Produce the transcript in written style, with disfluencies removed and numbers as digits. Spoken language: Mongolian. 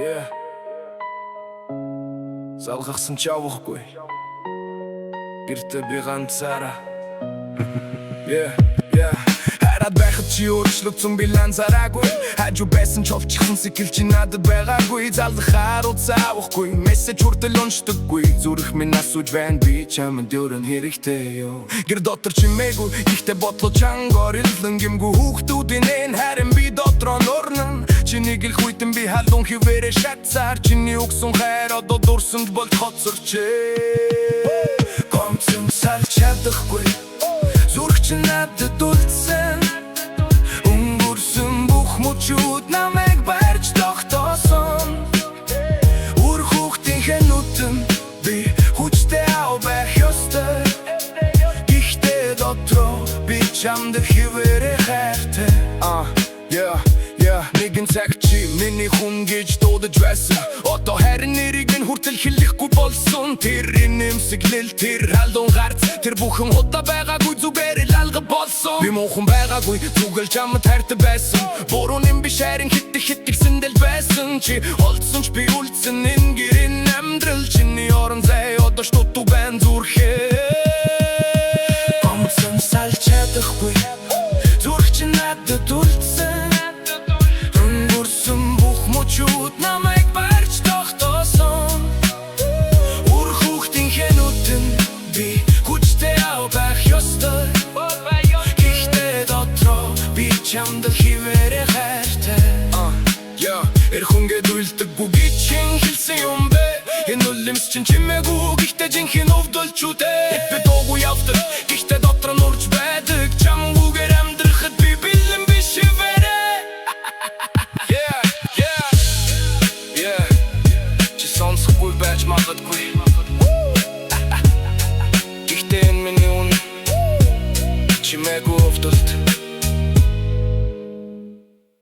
Yeah. Залгахсан ч явахгүй. Гэртээ би ганцаараа. Yeah, yeah. Хараад байхад чи өөрчлөгдсөн би ланзараагүй. Хажуу байсан ч овчихсан сэтгэл чи надад байгаагүй. Залгахаар уцаавахгүй. Мессеж хүртэл уншдаггүй. Зүрх минь асууж байна би чамд дөрөн хэрэгтэй юу. Гэр дотор чимээгүй. Ихтэй бодлоо чангор илэн гимгүй хүүхдүүдийн эн харин би дотроо нурнан. Чинийг ил хүйтэн би халуун хивээрэ шатсаар. Чиний өгсөн хайр одоо дурсанд болж хоцорчээ. Гомцон салж чадахгүй. Зүрх чи надад үлдсэн. Өнгөрсөн бүх мөчүүд намайг барьж тогтоосон. Үр хүүхдийнхээ нүдэн би хүчтэй ав байх ёстой. Гэхдээ дотроо би чамд хивээрэ хайртай. Нэгэн цаг чи миний хүн гэж дуудаж байсан. Одоо харин нэрийг нь хүртэл хэлэхгүй болсон. Тэр нэмсэглэл, тэр халуун гарц, тэр бүхэн удаа байгаагүй зүгээр л алга болсон. Би муухан байгаагүй, зүгээр чамд хайртай байсан. Буруу нэм биш харин хитгсэндэл байсан. Чи олдсон ч би үлдсэн энэ гэрийн амьдрал. Чиний орон зай одоо штуту байна зүрхээ. Гомцон салж чадахгүй. Зүрх чи надад үлдсэн. Чуд намайг барьж тогтоосон. Үр хүүхдийнхээ нүдэн би хүчтэй ав байх ёстой. Гэхдээ дотроо би чамд хивээрэ хайртай. Эр хүнгээд үлдэггүй би чин хэлсэн юм бэ. Энэ үлэмс чин чимээгүй. Гэхдээ жинхэнэ өвдөлч үдэ. Би дуугүй явдаг. Гэхдээ дотроо нурж байдаг. Чамгүйгээр амьдрахад би бэлэн биш хивээрэ. Сонсохгүй байж магадгүй. Гэхдээ энэ миний үн чимээгүй өвдөлт.